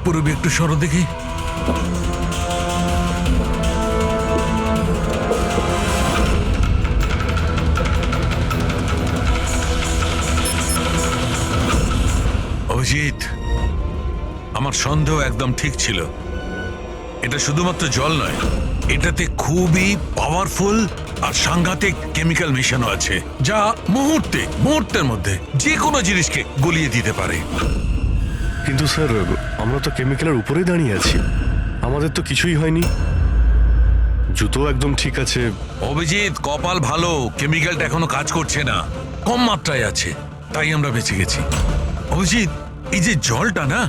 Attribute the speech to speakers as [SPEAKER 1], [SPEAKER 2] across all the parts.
[SPEAKER 1] পুরবি একটু সরো দেখি। অভিজিৎ, আমার সন্দেহ একদম ঠিক ছিল। এটা শুধুমাত্র জল নয়, এটাতে খুবই পাওয়ারফুল আর সাংঘাতিক কেমিক্যাল মেশানো আছে, যা মুহূর্তের মধ্যে যে কোনো জিনিসকে গলিয়ে দিতে পারে।
[SPEAKER 2] কিন্তু স্যার, আমরা তো কেমিক্যালের উপরেই দাঁড়িয়ে আছি, আমাদের তো কিছুই হয়নি, জুতো একদম ঠিক আছে।
[SPEAKER 1] অভিজিৎ, কপাল ভালো, কেমিক্যালটা এখনো কাজ করছে না, কম মাত্রায় আছে, তাই আমরা বেঁচে গেছি। অভিজিৎ, এই যে জলটা না,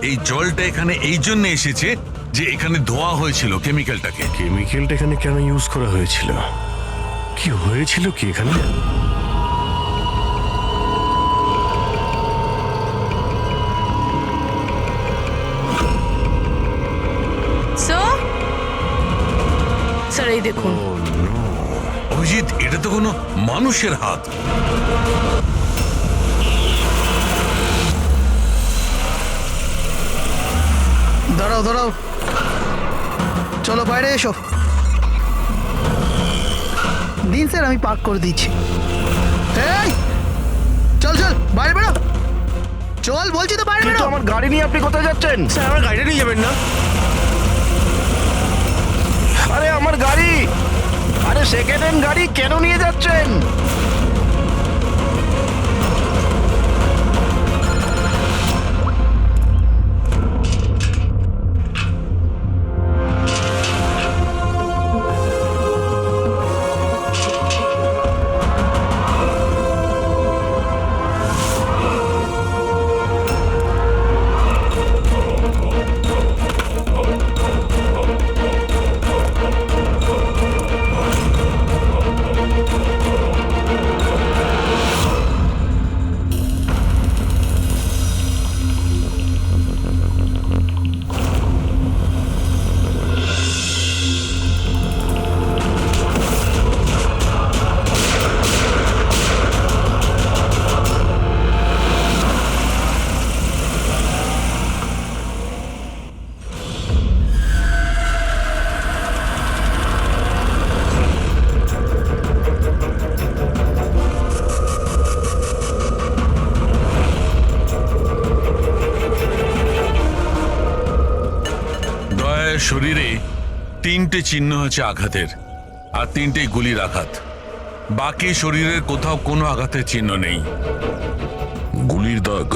[SPEAKER 1] এই জলটা এখানে এই জন্য এসেছে যে এখানে ধোয়া হয়েছিল কেমিক্যালটাকে।
[SPEAKER 2] কেমিক্যালটা এখানে কেন ইউজ করা হয়েছিল? কি হয়েছিল কি এখানে?
[SPEAKER 3] স্যার এই দেখুন।
[SPEAKER 1] অভিজিৎ, এটা তো কোনো মানুষের হাত।
[SPEAKER 4] দাঁড়াও দাঁড়াও, চলো বাইরে এসো। দিন স্যার, আমি পার্ক করে দিচ্ছি। এই চল চল, বাইরে বেরো, চল বলছি তো, বাইরে বেরো।
[SPEAKER 2] আমার গাড়ি নিয়ে আপনি কোথায় যাচ্ছেন?
[SPEAKER 5] স্যার আমার গাড়িটা নিয়ে যাবেন না?
[SPEAKER 2] আরে আমার গাড়ি, আরে সেকেন্ড হ্যান্ড গাড়ি কেন নিয়ে যাচ্ছেন?
[SPEAKER 1] শরীরে 3টে চিহ্ন হচ্ছে আঘাতের, আর 3টেই গুলির আঘাত। বাকি শরীরের কোথাও কোনো আঘাতের চিহ্ন নেই।
[SPEAKER 6] গুলির দাগ?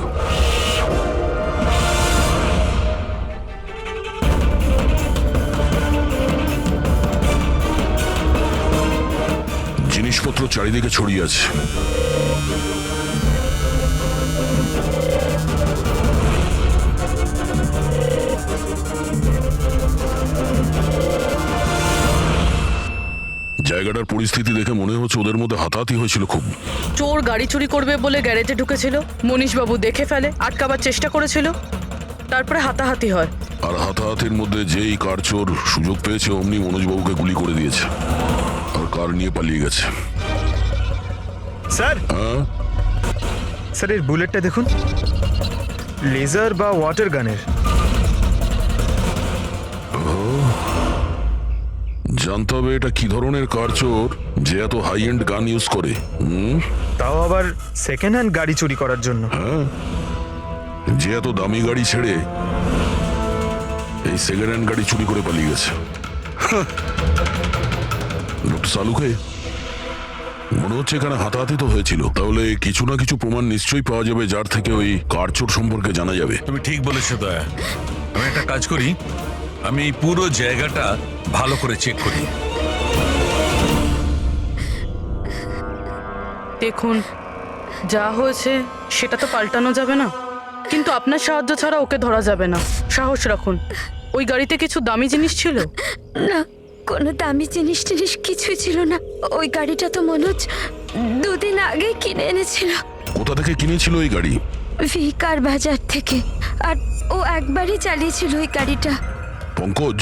[SPEAKER 6] জিনিসপত্র চারিদিকে ছড়িয়ে আছে। জায়গাটার পরিস্থিতি দেখে মনে হচ্ছে ওদের মধ্যে হাতাহাতি হয়েছিল খুব।
[SPEAKER 3] চোর গাড়ি চুরি করবে বলে গ্যারেজে ঢুকেছিল, মনীশবাবু দেখে ফেলে, আটকাবার চেষ্টা করেছিল, তারপরে হাতাহাতি হয়।
[SPEAKER 6] আর হাতাহাতির মধ্যে যেই কার চোর সুযোগ পেয়েছে অমনি মনোজবাবুকে গুলি করে দিয়েছে আর কার নিয়ে পালিয়ে গেছে।
[SPEAKER 5] স্যার,
[SPEAKER 6] হ্যাঁ
[SPEAKER 5] স্যার এর বুলেটটা দেখুন, লেজার বা ওয়াটার গানের।
[SPEAKER 6] জানতে হবে এটা কি ধরনের কার চোর যে এত হাই এন্ড গান ইউজ করে।
[SPEAKER 5] তাও আবার সেকেন্ড হ্যান্ড গাড়ি চুরি করার জন্য।
[SPEAKER 6] হ্যাঁ, যে এত দামি গাড়ি ছেড়ে এই সেকেন্ড হ্যান্ড গাড়ি চুরি করে পালিয়ে গেছে। ডক্টর সালুকে, মনে হচ্ছে এখানে হাতাহাতি তো হয়েছিল, তাহলে কিছু না কিছু প্রমাণ নিশ্চয়ই পাওয়া যাবে যার থেকে ওই কার চোর সম্পর্কে জানা যাবে।
[SPEAKER 1] তুমি ঠিক বলেছো দয়া। আমি একটা কাজ করি, আমি এই পুরো জায়গাটা ভালো করে চেক করি।
[SPEAKER 3] দেখুন, যা হয়েছে সেটা তো পাল্টানো যাবে না, কিন্তু আপনার সাহায্য ছাড়া ওকে ধরা যাবে না। সাহস রাখুন। ওই গাড়িতে কিছু দামি জিনিস ছিল?
[SPEAKER 7] না, কোনো দামি জিনিস টিনিস কিছুই ছিল না। ওই গাড়িটা তো মনোজ 2 দিন আগে কিনে এনেছিল।
[SPEAKER 6] কোথা থেকে কিনেছিল এই গাড়ি?
[SPEAKER 7] ভিকার বাজার থেকে। আর ও একবারই চালিয়েছিল ওই গাড়িটা।
[SPEAKER 6] পঙ্কজ,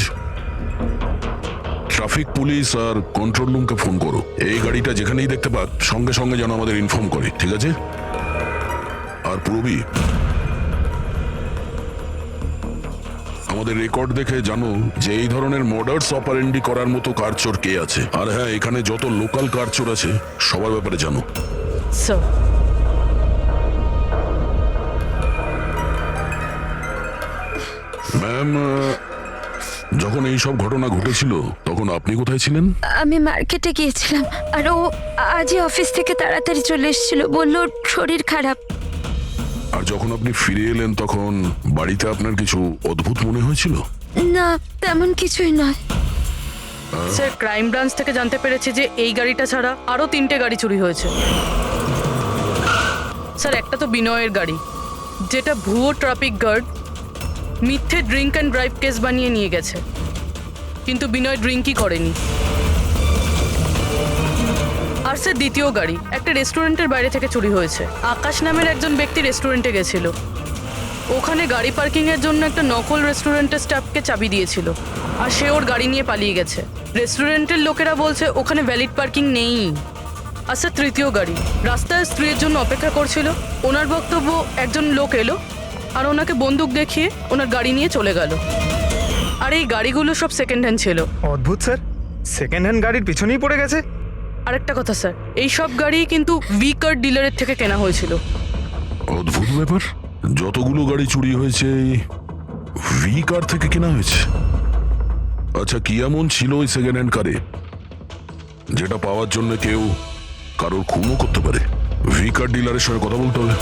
[SPEAKER 6] ট্রাফিক পুলিশ আর কন্ট্রোল রুমকে ফোন করো। এই গাড়িটা যেখানেই দেখতে পাক সঙ্গে সঙ্গে যেন আমাদের ইনফর্ম করে, ঠিক আছে? আর পূরবী, আমাদের রেকর্ড দেখে জানো যে এই ধরনের মডার্স অপারেন্ডি করার মতো কারচোর কে আছে। আর হ্যাঁ, এখানে যত লোকাল কারচোর আছে সবার ব্যাপারে জানো।
[SPEAKER 3] স্যার,
[SPEAKER 6] ম্যাম, যখন এই সব ঘটনা ঘটেছিল তখন আপনি কোথায় ছিলেন?
[SPEAKER 7] আমি মার্কেটে গিয়েছিলাম আর ও আজই অফিস থেকে তাড়াতাড়ি চলে এসেছিল, বললো ওর শরীর খারাপ।
[SPEAKER 6] আর যখন আপনি ফিরে এলেন তখন বাড়িতে আপনার কিছু অদ্ভুত মনে হয়েছিল?
[SPEAKER 7] না, তেমন কিছুই নয়।
[SPEAKER 3] স্যার, ক্রাইম ব্রাঞ্চ থেকে জানতে পেরেছি যে এই গাড়িটা ছাড়া আরও 3টে গাড়ি চুরি হয়েছে। স্যার, একটা তো বিনয়ের গাড়ি, যেটা ভুয়ো ট্রাফিক গার্ড মিথ্যে ড্রিঙ্ক অ্যান্ড ড্রাইভ কেস বানিয়ে নিয়ে গেছে, কিন্তু বিনয় ড্রিঙ্কই করেনি। আর স্যার, দ্বিতীয় গাড়ি একটা রেস্টুরেন্টের বাইরে থেকে চুরি হয়েছে। আকাশ নামের একজন ব্যক্তি রেস্টুরেন্টে গেছিল, ওখানে গাড়ি পার্কিংয়ের জন্য একটা নকল রেস্টুরেন্টের স্টাফকে চাবি দিয়েছিল, আর সে ওর গাড়ি নিয়ে পালিয়ে গেছে। রেস্টুরেন্টের লোকেরা বলছে ওখানে ভ্যালিড পার্কিং নেই। আর স্যার, তৃতীয় গাড়ি রাস্তায় স্ত্রীর জন্য অপেক্ষা করছিল, ওনার বক্তব্য একজন লোক এলো আর ওনাকে বন্দুক দেখিয়ে ওনার গাড়ি নিয়ে চলে গেল। আর এই গাড়িগুলো সব সেকেন্ড হ্যান্ড ছিল।
[SPEAKER 5] অদ্ভুত স্যার, সেকেন্ড হ্যান্ড গাড়ির পিছনেই পড়ে গেছে।
[SPEAKER 3] আরেকটা কথা স্যার, এই সব গাড়ি কিন্তু ভি কার ডিলারের থেকে কেনা হয়েছিল।
[SPEAKER 6] অদ্ভুত ব্যাপার, যতগুলো গাড়ি চুরি হয়েছে ভি কার থেকে কেনা হয়েছে। আচ্ছা, কি এমন ছিল ওই সেকেন্ড হ্যান্ড কারে যেটা পাওয়ার জন্য কেউ কারোর খুনও করতে পারে? ভি কার ডিলারের সঙ্গে কথা বলতে হবে।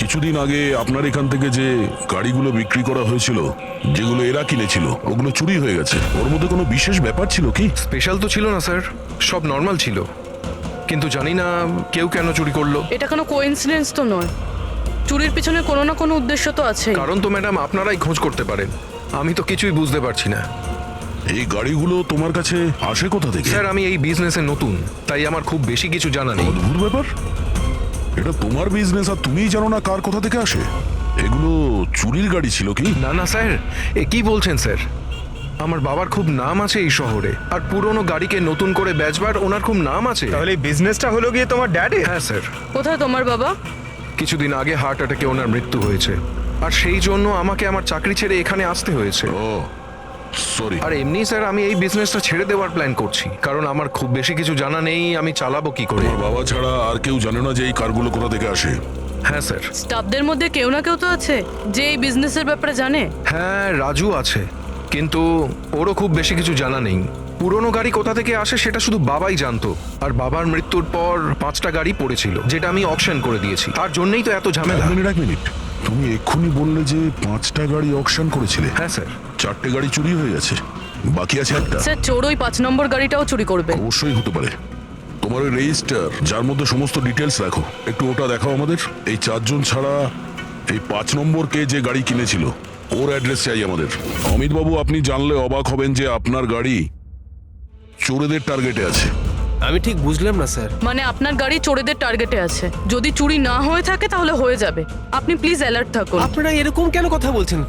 [SPEAKER 6] কিছুদিন আগে আপনার এখান থেকে যে গাড়িগুলো বিক্রি করা হয়েছিল, যেগুলো এরা কিনেছিল, ওগুলো চুরি হয়ে গেছে। ওর মধ্যে কোনো বিশেষ ব্যাপার ছিল কি?
[SPEAKER 8] স্পেশাল তো ছিল না স্যার, সব নর্মাল ছিল, কিন্তু জানি না কেউ কেন চুরি করলো।
[SPEAKER 3] এটা কোনো কোইন্সিডেন্স তো নয়, চুরির পিছনে কোনো না কোনো উদ্দেশ্য তো আছে।
[SPEAKER 8] কারণ তো ম্যাডাম আপনারাই খোঁজ করতে পারেন, আমি তো কিছুই বুঝতে পারছি না।
[SPEAKER 6] এই গাড়িগুলো তোমার কাছে আসে কোথা থেকে?
[SPEAKER 8] স্যার, আমি এই বিজনেসে নতুন, তাই আমার খুব বেশি কিছু জানা নেই।
[SPEAKER 6] অদ্ভুত ব্যাপার, এটা তোমার বিজনেস আর তুমিই জানো না কার কোথা থেকে আসে? এগুলো চুরির গাড়ি ছিল কি?
[SPEAKER 8] না না স্যার, এ কি বলছেন স্যার? আমার বাবার খুব নাম আছে এই শহরে, আর পুরনো গাড়িকে নতুন করে বেচবার ওনার খুব নাম আছে।
[SPEAKER 5] তাহলে এই বিজনেসটা হলো গিয়ে তোমার ড্যাডি?
[SPEAKER 8] হ্যাঁ স্যার,
[SPEAKER 3] কোথায় তোমার বাবা?
[SPEAKER 8] কিছুদিন আগে হার্ট অ্যাটাকে ওনার মৃত্যু হয়েছে, আর সেই জন্য আমাকে আমার চাকরি ছেড়ে এখানে আসতে হয়েছে।
[SPEAKER 6] ও সরি।
[SPEAKER 8] আর এমনি স্যার, আমি এই বিজনেসটা ছেড়ে দেওয়ার প্ল্যান করছি, কারণ আমার খুব বেশি কিছু জানা নেই, আমি চালাবো কি করে।
[SPEAKER 6] তোমার বাবা ছাড়া আর কেউ জানে না যে এই কারগুলো কোথা থেকে আসে?
[SPEAKER 8] হ্যাঁ স্যার।
[SPEAKER 3] স্টাফদের মধ্যে কেউ না কেউ তো আছে যে এই বিজনেসের ব্যাপারে জানে।
[SPEAKER 8] হ্যাঁ, রাজু আছে, কিন্তু ওরও খুব বেশি কিছু জানা নেই। পুরনো গাড়ি কোথা থেকে আসে সেটা শুধু বাবাই জানতো, আর বাবার মৃত্যুর পর 5টা গাড়ি পড়েছিল, যেটা আমি অকশন করে দিয়েছি। তার জন্যই তো এত ঝামেলা।
[SPEAKER 6] এক মিনিট, তুমি এক্ষুনি বললে যে 5টা গাড়ি অকশন করেছিলে।
[SPEAKER 8] হ্যাঁ স্যার।
[SPEAKER 6] 4টে গাড়ি চুরি হয়ে গেছে, বাকি আছে একটা।
[SPEAKER 3] স্যার, চোর ওই 5 নম্বর গাড়িটাও চুরি করবে।
[SPEAKER 6] অবশ্যই হতে পারে। তোমার ওই রেজিস্টার যার মধ্যে সমস্ত ডিটেলস রাখো, একটু ওটা দেখাও আমাদের। এই 4 জন ছাড়া এই 5 নম্বর কে যে গাড়ি কিনেছিল ওর অ্যাড্রেস চাই আমাদের। অমিত বাবু, আপনি জানলে অবাক হবেন যে আপনার গাড়ি চোরেদের টার্গেটে আছে।
[SPEAKER 9] আমি ঠিক বুঝলাম না স্যার।
[SPEAKER 3] মানে আপনার গাড়ি চোরেদের টার্গেটে আছে, যদি চুরি না হয়ে থাকে তাহলে হয়ে যাবে। আপনি প্লিজ অ্যালার্ট থাকুন।
[SPEAKER 9] আপনারা এরকম কেন কথা বলছেন?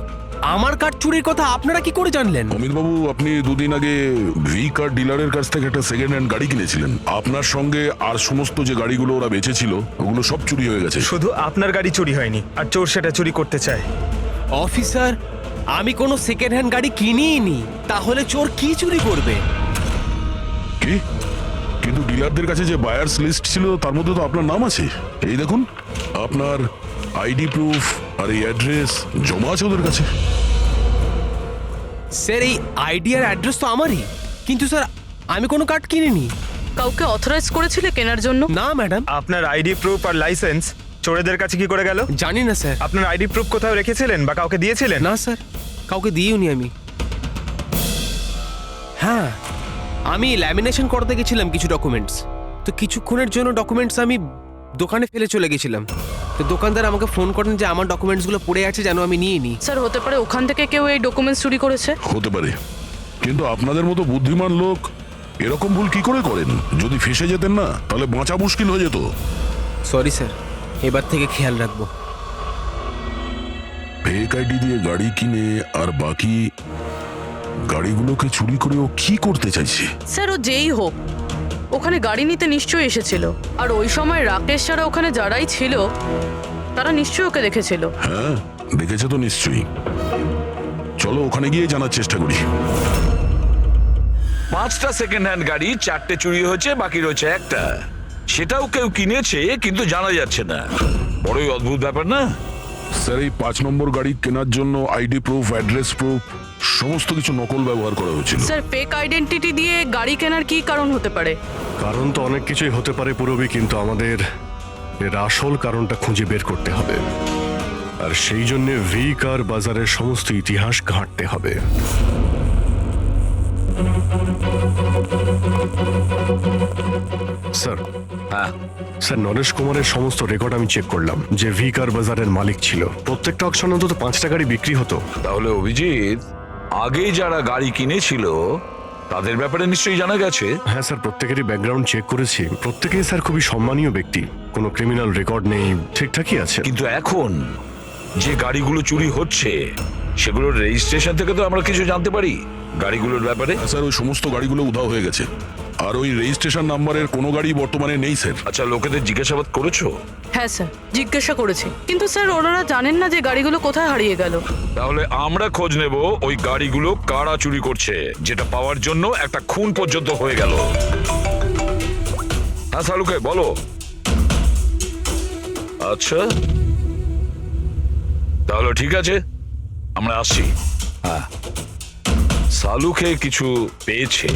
[SPEAKER 9] আমার কার চুরির কথা আপনারা কি করে জানলেন?
[SPEAKER 6] অমিত বাবু, আপনি দুদিন আগে ভি কার ডিলারের কাছ থেকে একটা সেকেন্ড হ্যান্ড গাড়ি কিনেছিলেন। আপনার সঙ্গে আর সমস্ত যে গাড়িগুলো ওরা বেচেছিল ওগুলো সব চুরি হয়ে গেছে।
[SPEAKER 5] শুধু আপনার গাড়ি চুরি হয়নি, আর চোর সেটা চুরি করতে চায়।
[SPEAKER 9] অফিসার, আমি কোনো সেকেন্ড হ্যান্ড গাড়ি কিনিই নি, তাহলে চোর কি চুরি করবে?
[SPEAKER 6] কি? কিন্তু ডিলারদের কাছে যে বায়ার্স লিস্ট ছিল তার মধ্যে তো আপনার নাম আছে। এই দেখুন, আপনার আইডি প্রুফ আর এই অ্যাড্রেস জমা আছে ওদের কাছে।
[SPEAKER 9] স্যার, এই আইডি আর অ্যাড্রেস তো আমারই, কিন্তু স্যার আমি কোনো কার্ড কিনিনি।
[SPEAKER 3] কাউকে অথরাইজ করেছিলে কেনার জন্য?
[SPEAKER 9] না ম্যাডাম।
[SPEAKER 5] আপনার আইডি প্রুফ আর লাইসেন্স চোরেদের কাছে কি করে গেল?
[SPEAKER 9] জানি না স্যার।
[SPEAKER 5] আপনার আইডি প্রুফ কোথাও রেখেছিলেন বা কাউকে দিয়েছিলেন?
[SPEAKER 9] না স্যার, কাউকে দিইনি আমি। হ্যাঁ, আমি ল্যামিনেশন করতে গেছিলাম কিছু ডকুমেন্টস, তো কিছুক্ষণের জন্য ডকুমেন্টস আমি দোকানে ফেলে চলে গেছিলাম। তো দোকানদার আমাকে ফোন করেন যে আমার ডকুমেন্টসগুলো পড়ে আছে, যেন আমি নিয়ে নিই।
[SPEAKER 3] স্যার, হতে পারে ওখান থেকে কেউ এই ডকুমেন্টস চুরি করেছে।
[SPEAKER 6] হতে পারে, কিন্তু আপনাদের মতো বুদ্ধিমান লোক এরকম ভুল কি করে করেন? যদি ফেসে যেতেন না তাহলে বাঁচা মুশকিল হয়ে যেত।
[SPEAKER 9] সরি স্যার, এবার থেকে খেয়াল রাখবো।
[SPEAKER 6] ফেক আইডি দিয়ে গাড়ি কিনে আর বাকি গাড়িগুলোকে চুরি করে ও কি করতে চাইছে?
[SPEAKER 3] স্যার, ও যেই হোক ওখানে গাড়ি নিতে নিশ্চয়ই এসেছিল, আর ওই সময় রাকেশ ছাড়া ওখানে যারাই ছিল তারা নিশ্চয়ই ওকে দেখেছিল।
[SPEAKER 6] হ্যাঁ, দেখেছে তো নিশ্চয়ই। চলো ওখানে গিয়ে জানার চেষ্টা করি।
[SPEAKER 10] 5টা সেকেন্ড হ্যান্ড গাড়ি 4টে চুরি হয়েছে, বাকি রয়েছে একটা। সেটাও কেউ কিনেছে কিন্তু জানা যাচ্ছে না। বড়ই অদ্ভুত ব্যাপার না?
[SPEAKER 6] স্যার এই 5 নম্বর গাড়ি কেনার জন্য আইডি প্রুফ, অ্যাড্রেস প্রুফ সমস্ত কিছু নকল ব্যবহার করা হয়েছিল।
[SPEAKER 3] স্যার ফেক আইডেন্টিটি দিয়ে গাড়ি কেনার কি কারণ হতে পারে?
[SPEAKER 2] কারণ তো অনেক কিছুই হতে পারে পুরবী, কিন্তু আমাদের এর আসল কারণটা খুঁজে বের করতে হবে। আর সেই জন্য ভি কার বাজারের সমস্ত ইতিহাস ঘাঁটতে হবে। স্যার,
[SPEAKER 10] হ্যাঁ,
[SPEAKER 2] স্যার নরেশ কুমারের সমস্ত রেকর্ড আমি চেক করলাম। যে ভি কার বাজারের মালিক ছিল, প্রত্যেকটা অকশনে অন্তত 5টা গাড়ি বিক্রি হতো।
[SPEAKER 10] তাহলে অভিজিৎ আগে যারা গাড়ি কিনেছিল তাদের ব্যাপারে নিশ্চয়ই জানা গেছে।
[SPEAKER 2] হ্যাঁ স্যার, প্রত্যেকেরই ব্যাকগ্রাউন্ড চেক করেছি। প্রত্যেকেই স্যার খুবই সম্মানীয় ব্যক্তি, কোনো ক্রিমিনাল রেকর্ড নেই, ঠিকঠাকই আছে।
[SPEAKER 10] কিন্তু এখন যে গাড়িগুলো চুরি হচ্ছে সেগুলোর রেজিস্ট্রেশন থেকে তো আমরা কিছু জানতে পারি গাড়িগুলোর ব্যাপারে।
[SPEAKER 6] স্যার ওই সমস্ত গাড়িগুলো উধাও হয়ে গেছে, আর ওই রেজিস্ট্রেশন নাম্বারের কোনো গাড়ি বর্তমানে নেই স্যার।
[SPEAKER 10] আচ্ছা, লোকেদের জিজ্ঞাসাবাদ করেছো?
[SPEAKER 3] হ্যাঁ স্যার, জিজ্ঞাসা করেছি, কিন্তু স্যার ওনারা জানেন না যে গাড়িগুলো কোথায় হারিয়ে গেল।
[SPEAKER 10] তাহলে আমরা খোঁজ নেব ওই গাড়িগুলো কারা চুরি করছে, যেটা পাওয়ার জন্য একটা খুন পর্যন্ত হয়ে গেল। হ্যাঁ সালুকে বলো। আচ্ছা তাহলে ঠিক আছে, আমরা আসছি। হ্যাঁ, সালুকে কিছু পেয়েছে।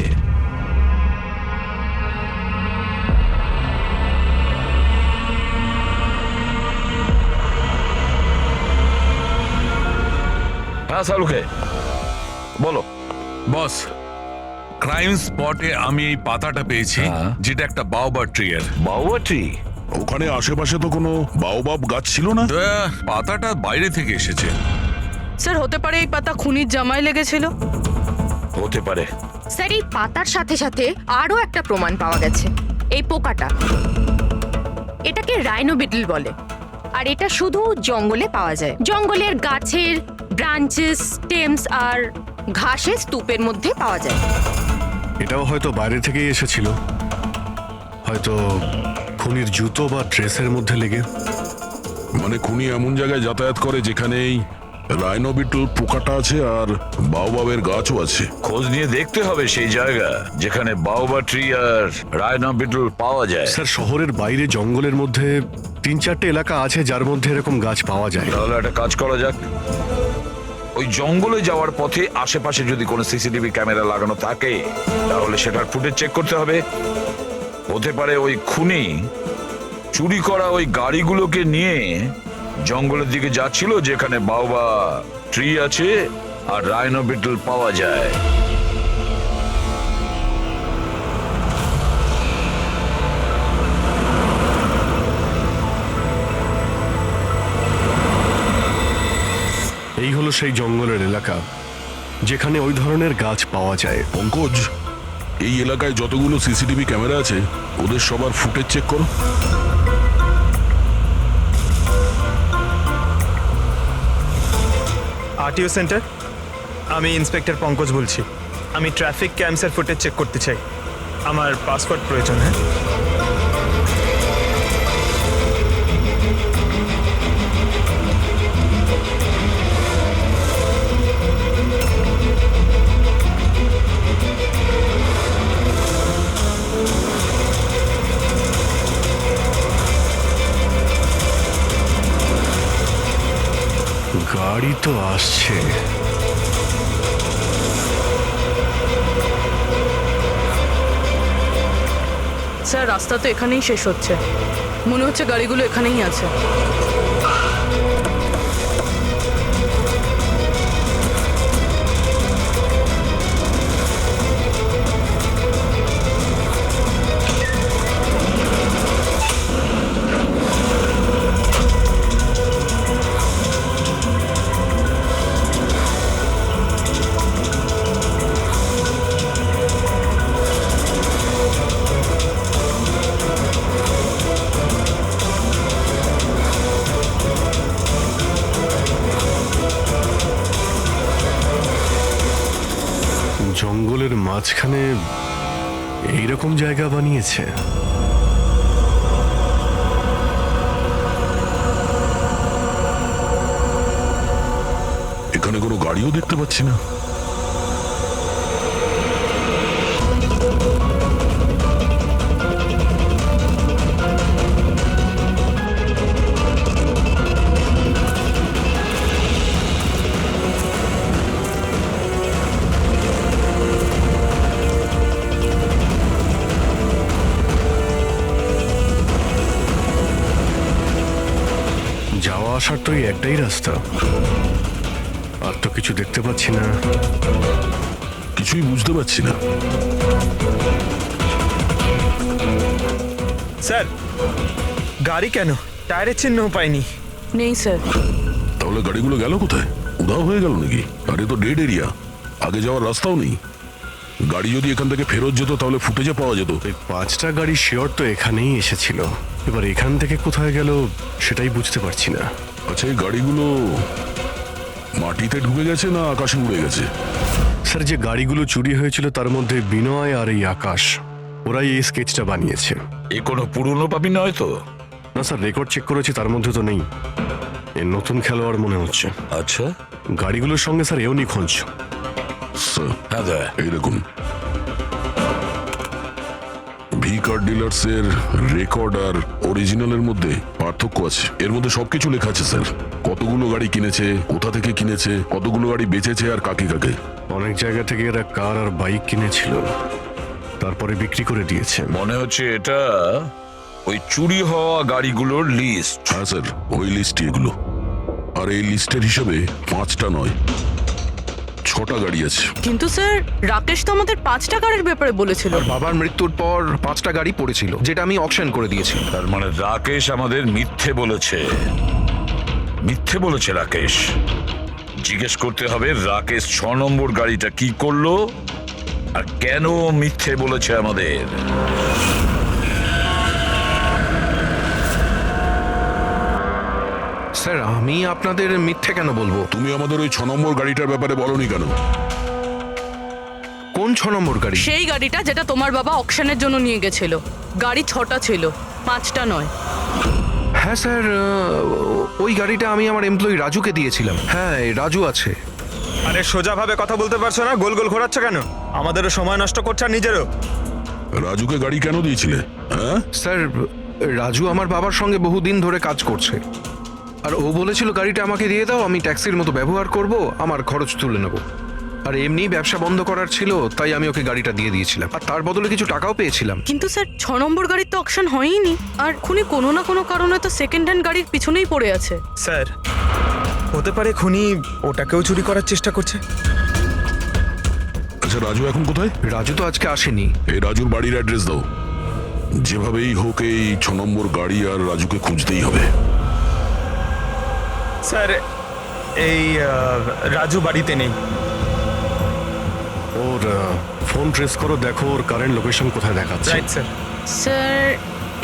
[SPEAKER 10] হ্যাঁ সালুকে বলো।
[SPEAKER 1] বস, ক্রাইম স্পটে আমি এই পাতাটা পেয়েছি,
[SPEAKER 10] হ্যাঁ।
[SPEAKER 1] যেটা একটা বাওবাব ট্রি এর।
[SPEAKER 10] বাউবাটি?
[SPEAKER 6] ওখানে আশেপাশে তো কোনো বাওবাব গাছ ছিল না।
[SPEAKER 1] পাতাটা বাইরে থেকে এসেছে।
[SPEAKER 3] স্যার হতে পারে এই পাতা খুনির জামায় লেগেছিল।
[SPEAKER 10] হতে পারে।
[SPEAKER 11] স্যার এই পাতার সাথে সাথে আরো একটা প্রমাণ পাওয়া গেছে, এই পোকাটা। এটাকে রাইনো বিটল বলে, আর এটা শুধু জঙ্গলে পাওয়া যায়। জঙ্গলের গাছের ব্রাঞ্চেস, স্টেমস আর ঘাসের স্তূপের মধ্যে পাওয়া যায়।
[SPEAKER 2] এটাও হয়তো বাইরে থেকেই এসেছিল, হয়তো খুনির জুতো বা ড্রেসের মধ্যে লেগে।
[SPEAKER 6] মানে খুনি এমন জায়গায় যাতায়াত করে যেখানেই রাইনো বিটল পোকাটা আছে আর বাওবাবের গাছও আছে।
[SPEAKER 10] খোঁজ নিয়ে দেখতে হবে সেই জায়গা যেখানে বাউবা ট্রি আর রাইনো বিটল পাওয়া যায়।
[SPEAKER 2] স্যার শহরের বাইরে জঙ্গলের মধ্যে 3-4টে এলাকা আছে যার মধ্যে এরকম গাছ পাওয়া যায়।
[SPEAKER 10] তাহলে একটা কাজ করা যাক, ওই জঙ্গলে যাওয়ার পথে আশেপাশে যদি কোনো সিসিটিভি ক্যামেরা লাগানো থাকে তাহলে সেটার ফুটেজ চেক করতে হবে। হতে পারে ওই খুনি চুরি করা ওই গাড়িগুলোকে নিয়ে জঙ্গলের দিকে যাচ্ছিল যেখানে বাউবা ট্রি আছে আর রাইনো বিটল পাওয়া যায়।
[SPEAKER 2] এই হলো সেই জঙ্গলের এলাকা যেখানে ওই ধরনের গাছ পাওয়া যায়।
[SPEAKER 6] পঙ্কজ, এই এলাকায় যতগুলো সিসিটিভি ক্যামেরা আছে ওদের সবার ফুটেজ চেক করো।
[SPEAKER 5] আরটিও সেন্টার, আমি ইন্সপেক্টর পঙ্কজ বলছি। আমি ট্রাফিক ক্যামসের ফুটেজ চেক করতে চাই। আমার পাসপোর্ট প্রয়োজন। হ্যাঁ,
[SPEAKER 2] গাড়ি তো আসছে।
[SPEAKER 3] স্যার রাস্তা তো এখানেই শেষ হচ্ছে, মনে হচ্ছে গাড়িগুলো এখানেই আছে।
[SPEAKER 2] জঙ্গলের মাঝখানে এইরকম জায়গা বানিয়েছে।
[SPEAKER 6] এখানে কোনো গাড়িও দেখতে পাচ্ছি না।
[SPEAKER 2] যাওয়া আসার তো এই একটাই রাস্তা, আর তো কিছু দেখতে পাচ্ছি না।
[SPEAKER 6] কিছুই বুঝতে পারছি না।
[SPEAKER 5] স্যার গাড়ি কেন? টায়ারের চিহ্নও পাইনি।
[SPEAKER 3] নেই স্যার।
[SPEAKER 6] তাহলে গাড়িগুলো গেল কোথায়? উধাও হয়ে গেল নাকি? আরে তো ডেড এরিয়া, আগে যাওয়ার রাস্তাও নেই। গাড়ি যদি এখান থেকে ফেরত যেত তাহলে ফুটেজে পাওয়া যেত।
[SPEAKER 2] এই 5টা গাড়ি শিওর তো এখানেই এসেছিল, এবার এখান থেকে কোথায় গেল সেটাই বুঝতে পারছি না।
[SPEAKER 6] আচ্ছা, এই গাড়িগুলো মাটিতে ঢুকে গেছে না আকাশে উড়ে গেছে?
[SPEAKER 2] স্যার, যে গাড়িগুলো চুরি হয়েছিল তার মধ্যে বিনয় আর এই আকাশ, ওরাই এই স্কেচটা বানিয়েছে।
[SPEAKER 10] এ কোনো পুরনো পাবি নয় তো?
[SPEAKER 2] না স্যার, রেকর্ড চেক করেছি, তার মধ্যে তো নেই। এ নতুন খেলোয়াড় মনে হচ্ছে।
[SPEAKER 10] আচ্ছা,
[SPEAKER 2] গাড়িগুলোর সঙ্গে স্যার এও নিখোঁজ।
[SPEAKER 6] স্যার,
[SPEAKER 10] হ্যাঁ দা
[SPEAKER 6] এই দেখুন, ভি কার ডিলার্স এর রেকর্ড আর অরিজিনালের মধ্যে পার্থক্য আছে। এর মধ্যে সবকিছু লেখা আছে স্যার, কতগুলো গাড়ি কিনেছে, কোথা থেকে কিনেছে, কতগুলো গাড়ি বেচেছে আর কাকে কাকে।
[SPEAKER 2] অনেক জায়গা থেকে এরা কার আর বাইক কিনেছিল, তারপরে বিক্রি করে দিয়েছে।
[SPEAKER 10] মনে হচ্ছে এটা ওই চুরি হওয়া গাড়িগুলোর লিস্ট।
[SPEAKER 6] হ্যাঁ স্যার, ওই লিস্টই এগুলো। আর এই লিস্টের হিসাবে 5টা নয়, 6টা গাড়ি আছে।
[SPEAKER 3] কিন্তু স্যার, রাকেশ তো আমাদের 5টা গাড়ির ব্যাপারে বলেছিল।
[SPEAKER 8] আর বাবার মৃত্যুর পর 5টা গাড়ি পড়েছিল, যেটা আমি অকশন করে দিয়েছি।
[SPEAKER 10] তার মানে রাকেশ আমাদের মিথ্যে বলেছে। মিথ্যে বলেছে রাকেশ। জিজ্ঞেস করতে হবে রাকেশ 6 নম্বর গাড়িটা কি করলো আর কেন মিথ্যে বলেছে আমাদের।
[SPEAKER 8] স্যার, আমি আপনাদের মিথ্যে কেন বলবো?
[SPEAKER 6] তুমি আমাদের ওই 6 নম্বর গাড়িটার ব্যাপারে বলনি কেন?
[SPEAKER 8] কোন 6 নম্বর গাড়ি?
[SPEAKER 3] সেই গাড়িটা যেটা তোমার বাবা অকশনের জন্য নিয়ে গেছিল। গাড়ি 6টা ছিল, 5টা নয়।
[SPEAKER 8] হ্যাঁ স্যার, ওই গাড়িটা আমি আমার এমপ্লয়ি রাজুকে দিয়েছিলাম। হ্যাঁ, এই রাজু আছে।
[SPEAKER 5] আরে সোজাভাবে কথা বলতে পারছো না? গোল গোল ঘোরাচ্ছ কেন? আমাদেরও সময় নষ্ট করছে আর নিজেরও।
[SPEAKER 6] রাজুকে গাড়ি কেন দিয়েছিলে? হ্যাঁ
[SPEAKER 8] স্যার, রাজু আমার বাবার সঙ্গে বহুদিন ধরে কাজ করছে, আর ও বলেছিল গাড়িটা আমাকে দিয়ে দাও, আমি ট্যাক্সির মতো ব্যবহার করব, আমার খরচ তুলে নেব। আর এমনি ব্যবসা বন্ধ করার ছিল, তাই আমি ওকে গাড়িটা দিয়ে দিয়েছিলাম, আর তার বদলে কিছু টাকাও পেয়েছিলাম।
[SPEAKER 3] কিন্তু স্যার, 6 নম্বর গাড়ির তো অকশন হয়নি, আর খুনি কোনো না কোনো কারণে তো সেকেন্ড হ্যান্ড গাড়ির পিছনেই পড়ে আছে।
[SPEAKER 5] স্যার, হতে পারে খুনি ওটাকেও চুরি করার চেষ্টা করছে।
[SPEAKER 6] আচ্ছা, রাজু এখন কোথায়?
[SPEAKER 8] রাজু তো আজকে আসেনি।
[SPEAKER 6] এই রাজুর বাড়ির অ্যাড্রেস দাও। যেভাবেই হোক এই 6 নম্বর গাড়ি আর রাজুকে খুঁজতেই হবে।
[SPEAKER 5] স্যার, এই রাজু বাড়িতে নেই।
[SPEAKER 2] ওর ফোন ট্রেস করো, দেখো ওর কারেন্ট লোকেশন কোথায় দেখাচ্ছে।
[SPEAKER 5] Right sir.
[SPEAKER 3] স্যার,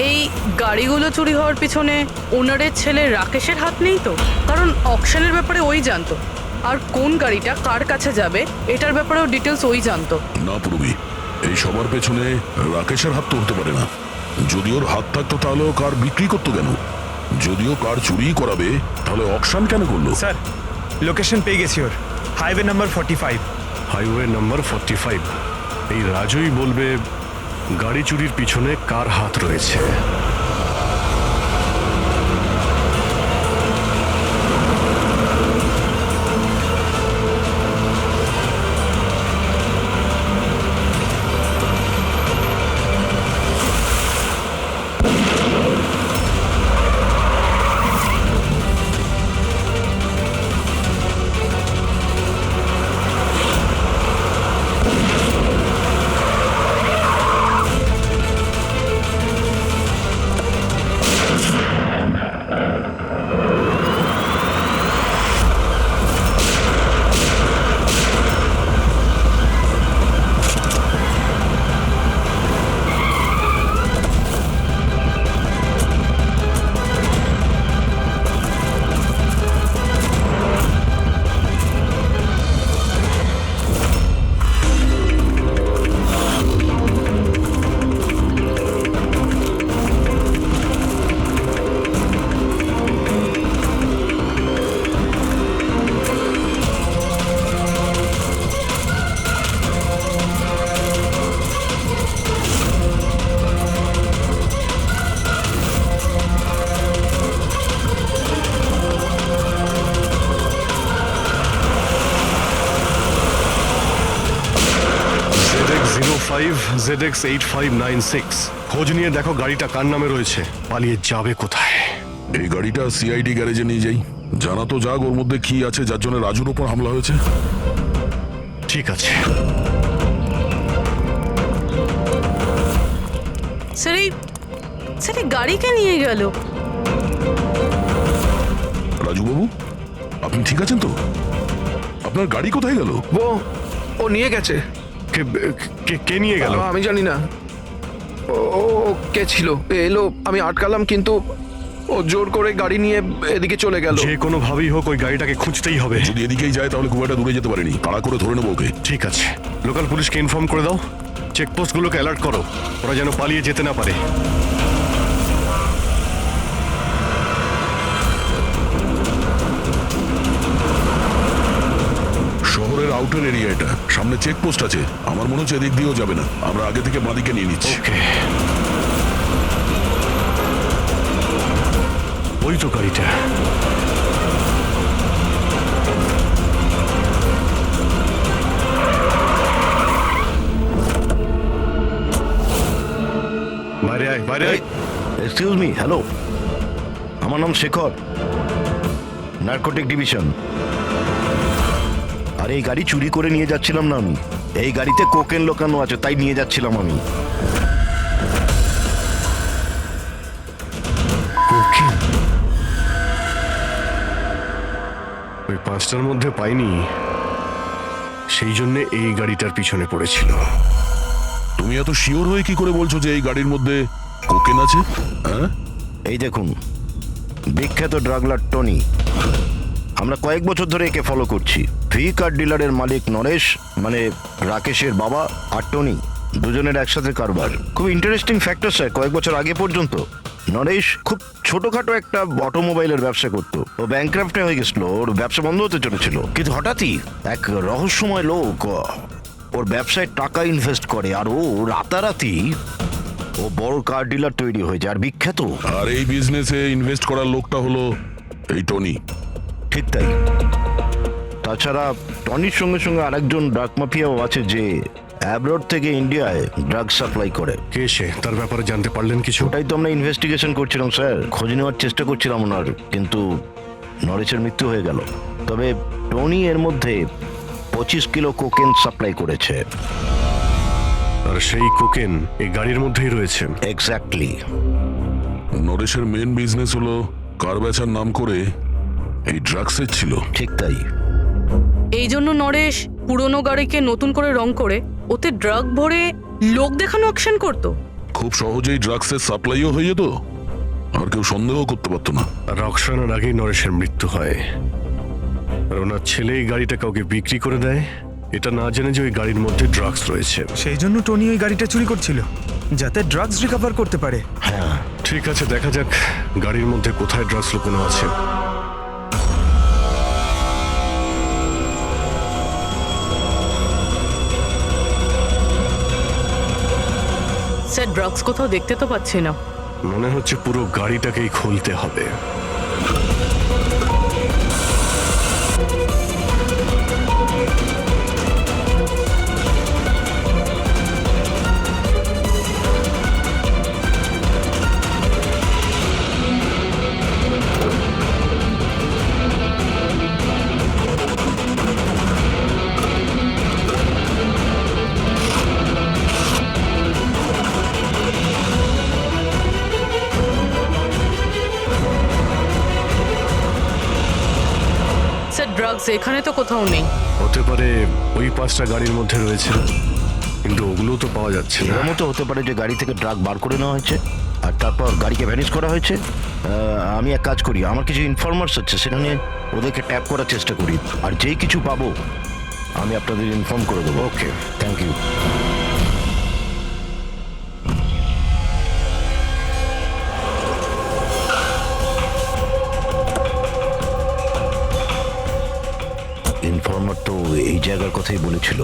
[SPEAKER 3] এই গাড়িগুলো চুরি হওয়ার পিছনে ওনারের ছেলে রাকেশের হাত নেই তো? কারণ অকশনের ব্যাপারে ওই জানতো, আর কোন গাড়িটা কার কাছে যাবে এটার ব্যাপারেও ডিটেলস ওই জানতো।
[SPEAKER 6] না পুরবি, এই সবার পেছনে রাকেশের হাত তো হতে পারে না। যদি ওর হাত থাকতো তাহলে ও কার বিক্রি করতো কেন? যদিও কার চুরি করাবে তাহলে অকশন কেন করলো?
[SPEAKER 5] স্যার, লোকেশন পেয়ে গেছি ওর। Highway number 45।
[SPEAKER 2] Highway number 45। এই রাজুই বলবে গাড়ি চুরির পিছনে কার হাত রয়েছে। ZX8596। খোঁজ নিয়ে দেখো গাড়িটা কার নামে রয়েছে, পালিয়ে যাবে কোথায়।
[SPEAKER 6] এই গাড়িটা সিআইডি গ্যারেজে নিয়ে যাই, জানা তো যাক ওর মধ্যে কি আছে যার জন্য রাজুর উপর হামলা হয়েছে।
[SPEAKER 2] ঠিক আছে।
[SPEAKER 3] স্যার এই গাড়িকে নিয়ে গেল।
[SPEAKER 6] রাজুবাবু, আপনি ঠিক আছেন তো? আপনার গাড়ি কোথায় গেল?
[SPEAKER 8] ও নিয়ে গেছে।
[SPEAKER 2] কে নিয়ে গেল?
[SPEAKER 8] আমি জানি না। ও কে ছিল, এলো, আমি আটকালাম, কিন্তু ও জোর করে গাড়ি নিয়ে এদিকে চলে গেল।
[SPEAKER 2] যে কোনো ভাবেই হোক ওই গাড়িটাকে খুঁজতেই হবে।
[SPEAKER 6] যদি এদিকেই যায় তাহলে খুব একটা দূরে যেতে পারেনি, তাড়া করে ধরে নেবো ওকে।
[SPEAKER 2] ঠিক আছে, লোকাল পুলিশকে ইনফর্ম করে দাও, চেকপোস্টগুলোকে অ্যালার্ট করো, ওরা যেন পালিয়ে যেতে না পারে।
[SPEAKER 6] শহরের আউটার এরিয়া এটা, সামনে চেকপোস্ট আছে, আমার মনে হচ্ছে এদিক দিয়েও যাবে না, আমরা আগে থেকে বাঁদিকে নিয়ে নিচ্ছি।
[SPEAKER 2] ওকে, ওই তো গাড়িটা। বাইরে আয়, বাইরে আয়।
[SPEAKER 12] এক্সকিউজ মি, হ্যালো, আমার নাম শেখর, নার্কোটিক ডিভিশন। আর এই গাড়ি চুরি করে নিয়ে যাচ্ছিলাম না আমি, এই গাড়িতে কোকেন লোকানো আছে, তাই নিয়ে যাচ্ছিলাম আমি।
[SPEAKER 2] কোকেন? ওই পাঁচটার মধ্যে পাইনি, সেই জন্য এই গাড়িটার পিছনে পড়েছিল।
[SPEAKER 6] তুমি এত শিওর হয়ে কি করে বলছো যে এই গাড়ির মধ্যে কোকেন আছে? হ্যাঁ,
[SPEAKER 12] এই দেখুন, বিখ্যাত ড্রাগলার টনি, আমরা কয়েক বছর ধরে একে ফলো করছি। ভি কার ডিলারের মালিক নরেশ, মানে রাকেশের বাবা, আর টনি দুজনের একসাথে কারবার। খুব ইন্টারেস্টিং ফ্যাক্টর স্যার, কয়েক বছর আগে পর্যন্ত নরেশ খুব ছোটখাটো একটা অটোমোবাইলের ব্যবসা করতো। ও ব্যাংক্রাফ্ট হয়ে গেছিল, ওর ব্যবসা বন্ধ হতে চলেছিল, কিন্তু হঠাৎই এক রহস্যময় লোক ওর ব্যবসায় টাকা ইনভেস্ট করে, আর ও রাতারাতি ও বড় কার ডিলার তৈরি হয়ে যায়, আর বিখ্যাত।
[SPEAKER 6] আর এই বিজনেসে ইনভেস্ট করার লোকটা হলো এই টনি।
[SPEAKER 12] ঠিক তাই। তাছাড়া টনির সঙ্গে সঙ্গে আরেকজন ড্রাগ মাফিয়াও আছে যে অ্যাব্রড থেকে ইন্ডিয়ায় ড্রাগ সাপ্লাই করে।
[SPEAKER 2] কে সে? তার ব্যাপারে জানতে পারলেন কিছু?
[SPEAKER 12] ওটাই তো আমরা ইনভেস্টিগেশন করছিলাম স্যার, খোঁজ নেওয়ার চেষ্টা করছিলাম ওনার, কিন্তু নরেশের মৃত্যু হয়ে গেল। তবে টনি এর মধ্যে 25 কিলো কোকেন সাপ্লাই করেছে।
[SPEAKER 2] আর সেই কোকেন এই গাড়ির মধ্যেই রয়েছে।
[SPEAKER 12] এক্স্যাক্টলি।
[SPEAKER 6] নরেশের মেন বিজনেস হলো কার বেচার নাম করে এই ড্রাগসের ছিল।
[SPEAKER 12] ঠিক তাই।
[SPEAKER 3] এই জন্য নরেশ পুরনো গাড়িকে নতুন করে রং করে ওতে ড্রাগ ভরে লোক দেখানো অ্যাকশন করতো।
[SPEAKER 6] খুব সহজেই ড্রাগসের সাপ্লাইও হয়ে যেত, আর কেউ সন্দেহ করতে পারতো না।
[SPEAKER 2] আর রক্সানার আগেই নরেশের মৃত্যু হয়, আর ওনার ছেলে এই গাড়িটা কাউকে বিক্রি করে দেয়, এটা না জেনে যে ওই গাড়ির মধ্যে ড্রাগস রয়েছে।
[SPEAKER 5] সেই জন্য টনি ওই গাড়িটা চুরি করছিল, যাতে ড্রাগস রিকভার করতে পারে।
[SPEAKER 12] হ্যাঁ,
[SPEAKER 2] ঠিক আছে, দেখা যাক গাড়ির মধ্যে কোথায় ড্রাগস লুকোনো আছে।
[SPEAKER 3] স্যার ড্রাগস কোথাও দেখতে তো পাচ্ছি না।
[SPEAKER 2] মনে হচ্ছে পুরো গাড়িটাকেই খুলতে হবে।
[SPEAKER 3] ড্রাগস এখানে তো কোথাও নেই।
[SPEAKER 2] হতে পারে ওই পাঁচটা গাড়ির মধ্যে রয়েছে, কিন্তু ওগুলো তো পাওয়া যাচ্ছে না।
[SPEAKER 12] এরকম তো হতে পারে যে গাড়ি থেকে ড্রাগ বার করে নেওয়া হয়েছে আর তারপর গাড়িকে ভ্যানিশ করা হয়েছে। আমি এক কাজ করি, আমার কিছু ইনফরমার্স আছে, সেটা নিয়ে ওদেরকে ট্যাপ করার চেষ্টা করি, আর যেই কিছু পাবো আমি আপনাদের ইনফর্ম করে দেবো। ওকে, থ্যাংক ইউ। ইনফর্মার তো এই জায়গার কথাই বলেছিল।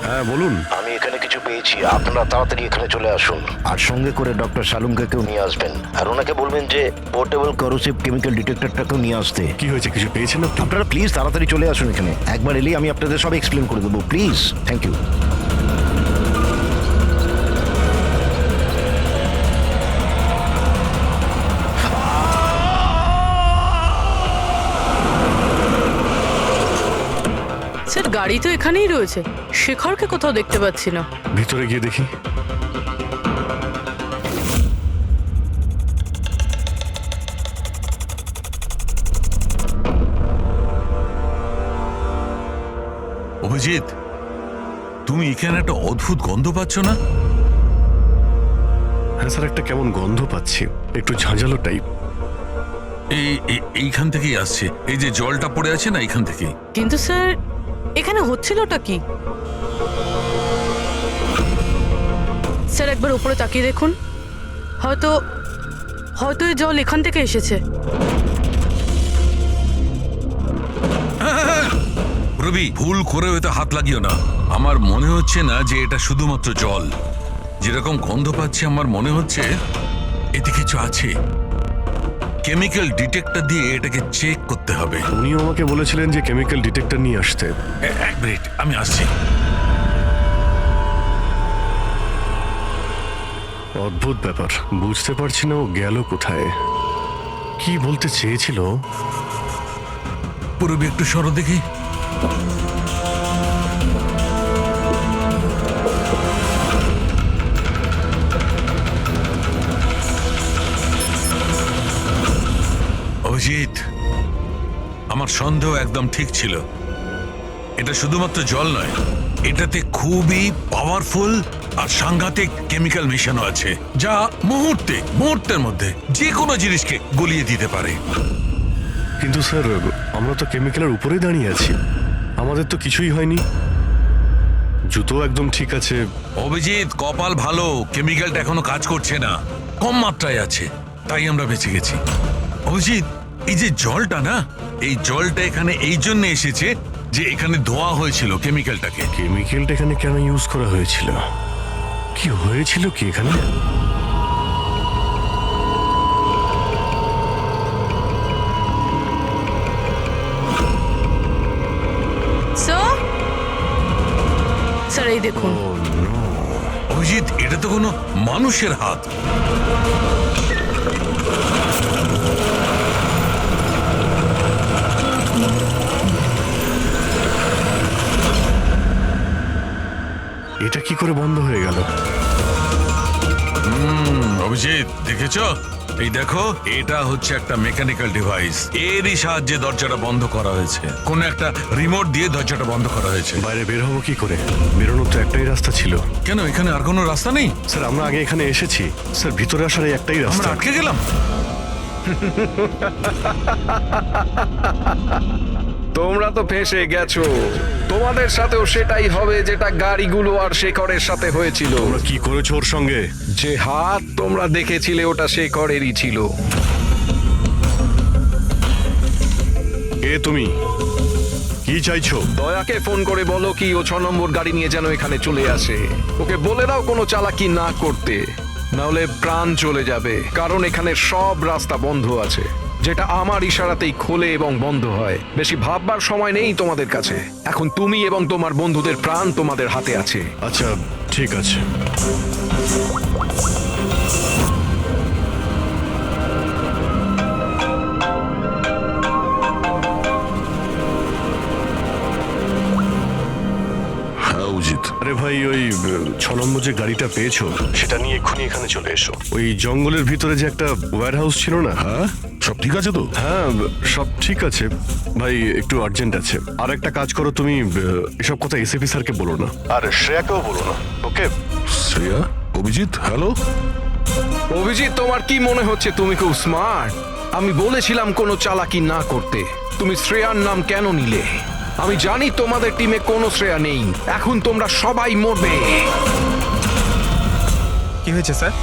[SPEAKER 2] হ্যাঁ বলুন।
[SPEAKER 12] আমি এখানে কিছু পেয়েছি, আপনারা তাড়াতাড়ি এখানে চলে আসুন। আর সঙ্গে করে ডক্টর শালুমকে কেউ নিয়ে আসবেন, আর ওনাকে বলবেন যে পোর্টেবল করোসিভ কেমিক্যাল ডিটেক্টরটাকেও নিয়ে আসতে।
[SPEAKER 2] কি হয়েছে, কিছু পেয়েছেন আপনি?
[SPEAKER 12] আপনারা প্লিজ তাড়াতাড়ি চলে আসুন এখানে। একবার এলেই আমি আপনাদের সব এক্সপ্লেন করে দেবো, প্লিজ। Thank you.
[SPEAKER 3] স্যার গাড়ি তো এখানেই রয়েছে, শেখরকে কোথাও দেখতে পাচ্ছি না।
[SPEAKER 2] ভিতরে গিয়ে দেখি।
[SPEAKER 1] অভিজিৎ, তুমি এখানে একটা অদ্ভুত গন্ধ পাচ্ছ না?
[SPEAKER 2] হ্যাঁ স্যার, একটা কেমন গন্ধ পাচ্ছি, একটু ঝাঁঝালো টাইপ।
[SPEAKER 1] এইখান থেকেই আসছে, এই যে জলটা পড়ে আছে না, এইখান থেকেই।
[SPEAKER 3] কিন্তু স্যার এখানে হচ্ছিলটা কি? স্যার একবার উপরে তাকিয়ে দেখুন, হয়তো হয়তো এই জল এখান থেকে এসেছে।
[SPEAKER 1] রবি, ভুল করে হয়তো হাত লাগিও না। আমার মনে হচ্ছে না যে এটা শুধুমাত্র জল। যেরকম গন্ধ পাচ্ছি আমার মনে হচ্ছে এতে কিছু আছে। কেমিক্যাল ডিটেক্টর দিয়ে এটাকে চেক করতে হবে।
[SPEAKER 2] উনিও আমাকে বলেছিলেন যে কেমিক্যাল ডিটেক্টর নিয়ে আসতে।
[SPEAKER 1] এক মিনিট, আমি আসছি।
[SPEAKER 2] অদ্ভুত ব্যাপার, বুঝতে পারছি না ও গেল কোথায়, কি বলতে চেয়েছিল।
[SPEAKER 1] পুরবি একটু সরো দেখি। অভিজিৎ, আমার সন্দেহ একদম ঠিক ছিল। এটা শুধুমাত্র জল নয়, এটাতে খুবই পাওয়ারফুল আর সাংঘাতিক কেমিক্যাল মেশানো আছে, যা মুহূর্তের মধ্যে যে কোনো জিনিসকে গলিয়ে দিতে পারে।
[SPEAKER 2] কিন্তু স্যার, আমরা তো কেমিক্যালের উপরেই দাঁড়িয়ে আছি, আমাদের তো কিছুই হয়নি, জুতো একদম ঠিক আছে।
[SPEAKER 1] অভিজিৎ, কপাল ভালো, কেমিক্যালটা এখনো কাজ করছে না, কম মাত্রায় আছে, তাই আমরা বেঁচে গেছি। অভিজিৎ, এই যে জলটা না, এই জলটা এখানে এই জন্য এসেছে যে এখানে ধোয়া হয়েছিল কেমিক্যালটাকে।
[SPEAKER 2] কেমিক্যালটা এখানে কেন ইউজ করা হয়েছিল, কি হয়েছিল কি এখানে?
[SPEAKER 3] স্যার এই দেখুন।
[SPEAKER 1] অভিজিৎ, এটা তো কোনো মানুষের হাত।
[SPEAKER 2] এটা কি করে বন্ধ হয়ে গেল?
[SPEAKER 1] অভিজিৎ, দেখেছো? এই দেখো, এটা হচ্ছে একটা মেকানিক্যাল ডিভাইস, এরই সাহায্যে দরজাটা বন্ধ করা হয়েছে। কোন একটা রিমোট দিয়ে দরজাটা বন্ধ করা হয়েছে।
[SPEAKER 2] বাইরে বের হবো কি করে? বেরোনোর তো একটাই রাস্তা ছিল।
[SPEAKER 1] কেন, এখানে আর কোনো রাস্তা নেই?
[SPEAKER 2] স্যার, আমরা আগে এখানে এসেছি স্যার, ভিতরে আসার এই একটাই
[SPEAKER 1] আমরা
[SPEAKER 2] রাস্তা।
[SPEAKER 1] আটকে গেলাম।
[SPEAKER 8] তোমরা তো ফেঁসে গেছো, তোমাদের সাথেও সেটাই হবে যেটা গাড়িগুলো আর শেখরের সাথে হয়েছিল।
[SPEAKER 2] তোমরা কি করেছো ওর সঙ্গে?
[SPEAKER 8] যে হাত তোমরা দেখেছিলে ওটা শেখরেরই ছিল।
[SPEAKER 2] কে তুমি, কি চাইছো?
[SPEAKER 8] দয়াকে ফোন করে বলো কি ও 6 নম্বর গাড়ি নিয়ে যেন এখানে চলে আসে। ওকে বলে দাও কোনো চালাকি না করতে, নাহলে প্রাণ চলে যাবে। কারণ এখানে সব রাস্তা বন্ধ আছে, যেটা আমার ইশারাতেই খোলে এবং বন্ধ হয়। বেশি ভাববার সময় নেই তোমাদের কাছে। এখন তুমি এবং তোমার বন্ধুদের প্রাণ তোমাদের হাতে আছে।
[SPEAKER 2] আচ্ছা ঠিক আছে।
[SPEAKER 6] হ্যাঁ অজিত,
[SPEAKER 2] আরে ভাই, ওই 6 নম্বর যে গাড়িটা পেয়েছো সেটা নিয়ে এক্ষুনি এখানে চলে এসো। ওই জঙ্গলের ভিতরে যে একটা ওয়্যার হাউস ছিল না?
[SPEAKER 6] হ্যাঁ সব ঠিক আছে তো?
[SPEAKER 2] হ্যাঁ সব ঠিক আছে ভাই, একটু আর্জেন্ট আছে। আর একটা কাজ করো, তুমি এসব কথা এসিপি স্যারকে বলো না, আর শ্রেয়াকেও বলো না, ওকে?
[SPEAKER 6] শ্রেয়া? অভিজিৎ, হ্যালো।
[SPEAKER 8] অভিজিৎ, তোমার কি মনে হচ্ছে তুমি খুব স্মার্ট? আমি বলেছিলাম কোনো চালাকি না করতে। তুমি শ্রেয়ার নাম কেন নিলে? আমি জানি তোমাদের টিমে কোনো শ্রেয়া নেই। এখন তোমরা সবাই মরবে।
[SPEAKER 5] কি হয়েছে স্যার?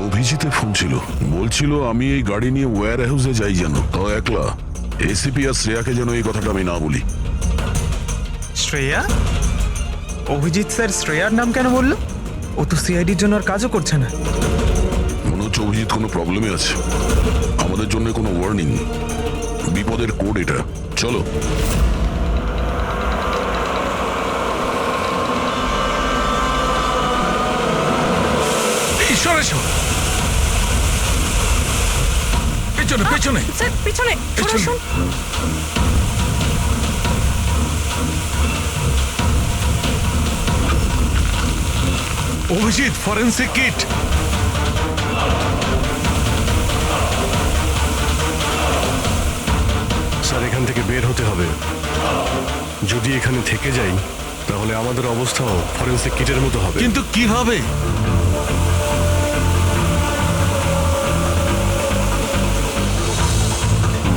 [SPEAKER 6] অভিজিতের ফোন ছিল, বলছিল আমি এই গাড়ি নিয়ে ওয়্যার হাউসে যাই যেন, তো একলা। এসিপি আর শ্রেয়াকে যেন এই কথাটা আমি না বলি।
[SPEAKER 5] শ্রেয়া? অভিজিৎ স্যার শ্রেয়ার নাম কেন বললো? ও তো সিআইডির জন্য আর কাজও করছে না।
[SPEAKER 6] মনে হচ্ছে অভিজিৎ কোনো প্রবলেমে আছে। আমাদের জন্য কোনো ওয়ার্নিং, বিপদের কোড এটা। চলো।
[SPEAKER 1] ঈশ্বর এসো, পেছনে পেছনে।
[SPEAKER 3] স্যার পিছনে
[SPEAKER 1] পেছনে।
[SPEAKER 3] শুন।
[SPEAKER 1] Abhijit, forensic kit.
[SPEAKER 2] স্যার এখান থেকে বের হতে হবে। যদি এখানে থেকে যাই তাহলে আমাদের অবস্থাও ফরেন্সিক কিটের মতো হবে।
[SPEAKER 1] কিন্তু কিভাবে?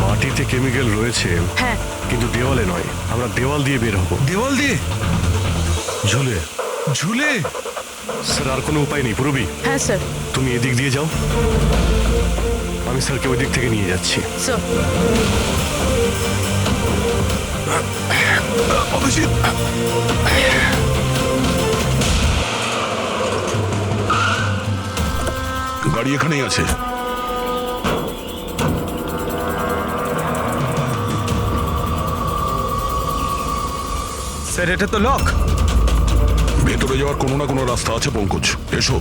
[SPEAKER 2] মাটিতে কেমিক্যাল রয়েছে,
[SPEAKER 3] হ্যাঁ
[SPEAKER 2] কিন্তু দেওয়ালে নয়। আমরা দেওয়াল দিয়ে বের হবো।
[SPEAKER 1] দেওয়াল দিয়ে?
[SPEAKER 2] ঝুলে।
[SPEAKER 1] ঝুলে?
[SPEAKER 2] স্যার আর কোনো উপায় নেই পুরবি।
[SPEAKER 3] হ্যাঁ স্যার।
[SPEAKER 2] তুমি এদিক দিয়ে যাও, আমি স্যারকে ওই দিক থেকে নিয়ে যাচ্ছি।
[SPEAKER 3] স্যার
[SPEAKER 1] অভিজিৎ,
[SPEAKER 6] গাড়ি এখানেই আছে।
[SPEAKER 5] স্যার এটা তো লক।
[SPEAKER 6] ভেতরে যাওয়ার কোনো না কোনো রাস্তা আছে পঙ্কজ, এসো।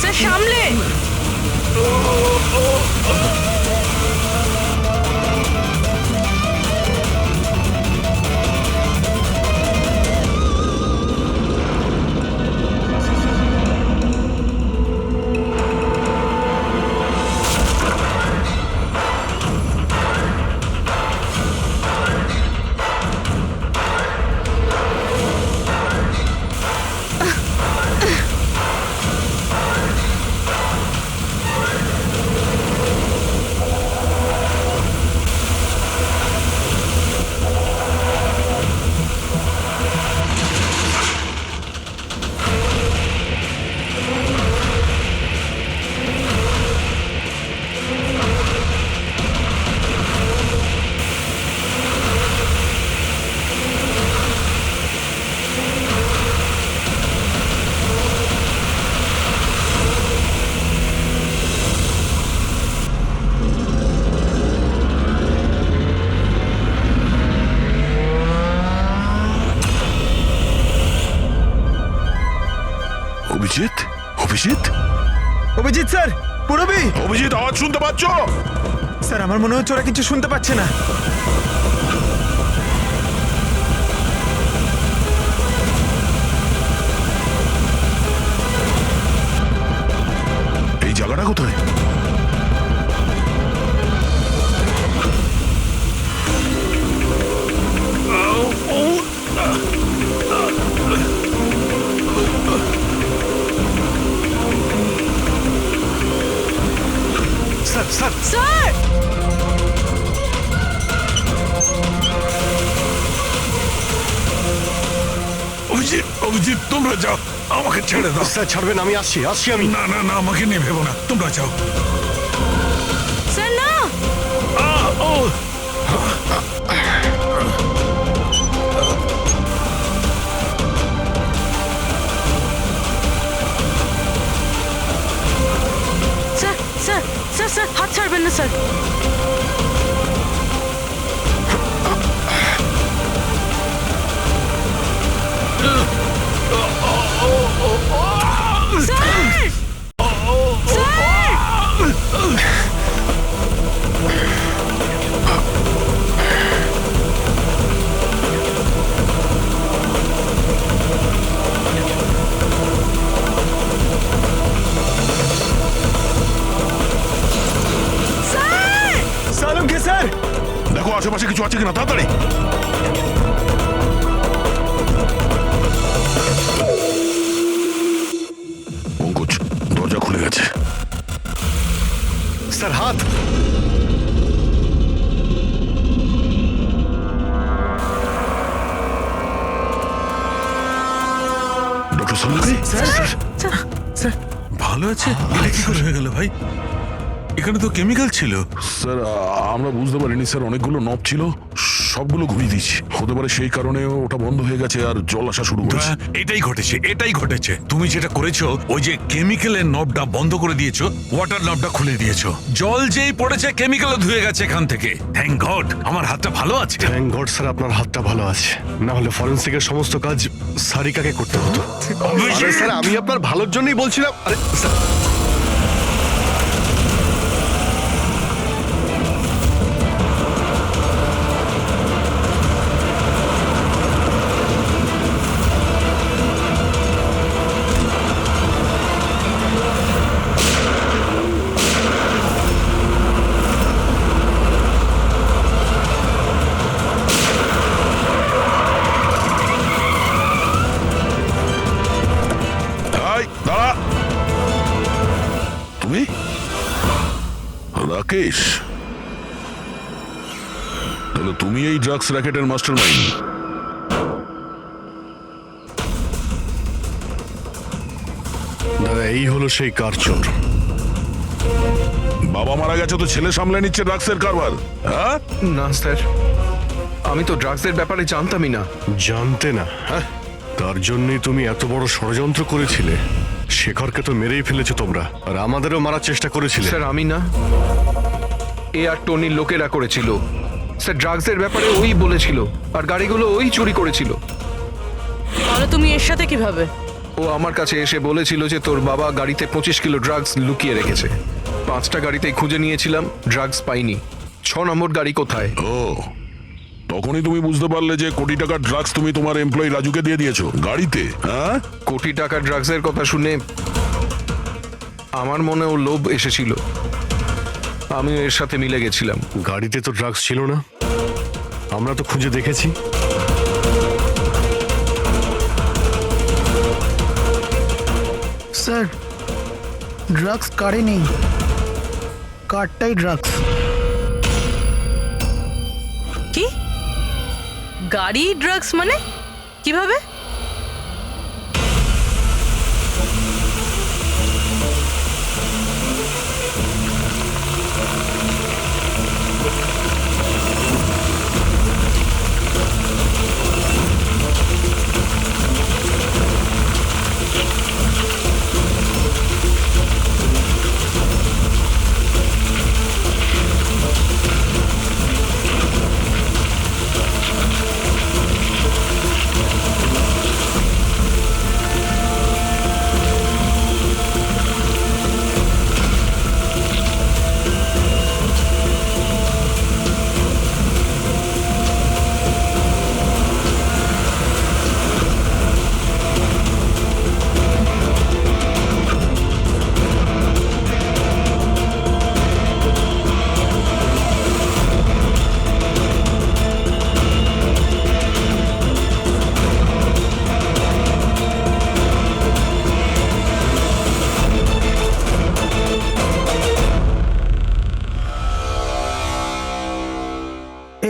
[SPEAKER 3] স্যার সামলে।
[SPEAKER 6] অভিজিৎ, অভিজিৎ,
[SPEAKER 5] অভিজিৎ স্যার, পুরবি।
[SPEAKER 6] অভিজিৎ, আওয়াজ শুনতে পাচ্ছ?
[SPEAKER 5] স্যার আমার মনে হচ্ছে ওরা কিছু শুনতে পাচ্ছে না।
[SPEAKER 6] এই জায়গাটা কোথায়?
[SPEAKER 2] Sir sir
[SPEAKER 3] sir
[SPEAKER 1] Abhijit, Abhijit তোমরা যাও, আমাকে ছেড়ে দাও।
[SPEAKER 2] স্যার ছাড়বেন, আমি আসছি আসছি আমি।
[SPEAKER 1] না না না, আমাকে নিয়ে ভেবো না, তোমরা যাও।
[SPEAKER 3] স্যার না।
[SPEAKER 1] ও
[SPEAKER 3] স্যার স্যার স্যার স্যার হাত ছাড়বেন না স্যার। স্যার স্যার
[SPEAKER 6] দেখো আশেপাশে কিছু আছে কিনা, তাড়াতাড়ি। পঙ্কজ, দরজা খুলে গেছে।
[SPEAKER 2] স্যার, হাত।
[SPEAKER 6] ডক্টর সামুদ্রি,
[SPEAKER 1] ভালো আছে? এটা কি করে হয়ে গেল ভাই? এখানে তো কেমিক্যাল ছিল।
[SPEAKER 6] স্যার আমরা বুঝতে পারিনি স্যার, অনেকগুলো নব ছিল, সবগুলো ঘুরিয়ে দিচ্ছি। হতে পারে সেই কারণে ওটা বন্ধ হয়ে গেছে আর জল আসা শুরু করেছে।
[SPEAKER 1] এটাই ঘটেছে। তুমি যেটা করেছো, ওই যে কেমিক্যালের নবটা বন্ধ করে দিয়েছো, ওয়াটার নবটা খুলে দিয়েছো। জল যেই পড়েছে কেমিক্যাল ধুয়ে গেছে এখান থেকে। থ্যাংক গড আমার হাতটা ভালো আছে।
[SPEAKER 2] থ্যাংক গড স্যার, আপনার হাতটা ভালো আছে, না হলে ফরেন্সিকের সমস্ত কাজ সারিকাকে করতে হতো। আরে স্যার, আমি আপনার ভালোর জন্যই বলছিলাম। আরে স্যার,
[SPEAKER 6] দাঁড়া, তুমি রাকেশ? তাহলে তুমি এই ড্রাগস র্যাকেটের মাস্টার মাইন্ড।
[SPEAKER 2] দাদা, এই হলো সেই কার চোর।
[SPEAKER 6] বাবা মারা গেছে তো ছেলে সামলে নিচ্ছে ড্রাগসের কারবার, হ্যাঁ?
[SPEAKER 8] না স্যার, আমি তো ড্রাগসের ব্যাপারে জানতামই না।
[SPEAKER 2] জানতে না? হ্যাঁ, তার জন্যই তুমি এত বড় ষড়যন্ত্র করেছিলে। শেখরকে তো মেরেই ফেলেছো তোমরা, আর আমাদেরও মারার চেষ্টা করেছিলে।
[SPEAKER 8] স্যার আমি না, এ আর টনির লোকেরা করেছিল। স্যার ড্রাগসের ব্যাপারে ওই বলেছিল, আর গাড়িগুলো ওই চুরি করেছিল।
[SPEAKER 3] তাহলে তুমি এর সাথে কিভাবে?
[SPEAKER 8] ও আমার কাছে এসে বলেছিল যে তোর বাবা গাড়িতে 25 কিলো ড্রাগস লুকিয়ে রেখেছে। 5টা গাড়িতেই খুঁজে নিয়েছিলাম, ড্রাগস পাইনি। 6 নম্বর গাড়ি কোথায়?
[SPEAKER 6] ও, তখনই তুমি বুঝতে পারলে যে কোটি টাকার ড্রাগস তুমি তোমার এমপ্লয়ি রাজুকে দিয়ে দিয়েছো গাড়িতে, হ্যাঁ?
[SPEAKER 8] কোটি টাকার ড্রাগসের কথা শুনে আমার মনেও লোভ এসেছিল, আমি এর সাথে মিলে গেছিলাম।
[SPEAKER 2] গাড়িতে তো ড্রাগস ছিল না, আমরা তো খুঁজে দেখেছি।
[SPEAKER 4] স্যার, ড্রাগস কারে নেই, কারটাই ড্রাগস।
[SPEAKER 3] কি? গাড়ি ড্রাগস মানে কিভাবে?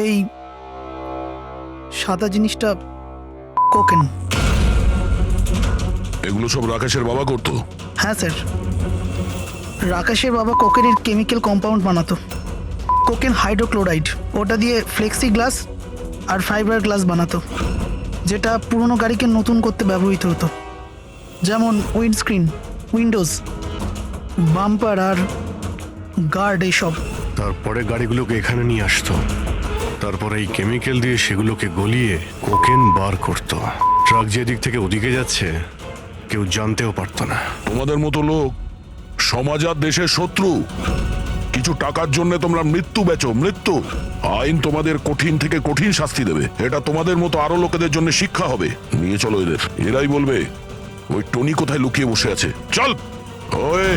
[SPEAKER 4] এই সাদা জিনিসটা কোকেন।
[SPEAKER 6] এগুলো সব রাকেশের বাবা করতো?
[SPEAKER 4] হ্যাঁ স্যার, রাকেশের বাবা কোকেনের কেমিক্যাল কম্পাউন্ড বানাতো, কোকেন হাইড্রোক্লোরাইড। ওটা দিয়ে ফ্লেক্সি গ্লাস আর ফাইবার গ্লাস বানাতো, যেটা পুরনো গাড়িকে নতুন করতে ব্যবহৃত হতো, যেমন উইন্ডস্ক্রিন, উইন্ডোজ, বাম্পার আর গার্ড এইসব।
[SPEAKER 2] তারপরে গাড়িগুলোকে এখানে নিয়ে আসতো, তারপরে এই কেমিক্যাল দিয়ে সেগুলোকে গলিয়ে কোকেন বার করতো। ট্রাক যেদিক থেকে ওদিকে যাচ্ছে কেউ জানতেও পারতো না।
[SPEAKER 6] তোমাদের মতো লোক সমাজ আর দেশের শত্রু। কিছু টাকার জন্য তোমরা মৃত্যু বেচো, মৃত্যু। আইন তোমাদের কঠিন থেকে কঠিন শাস্তি দেবে। এটা তোমাদের মতো আরো লোকেদের জন্য শিক্ষা হবে। নিয়ে চলো এদের, এরাই বলবে ওই টনি কোথায় লুকিয়ে বসে আছে। চল ওই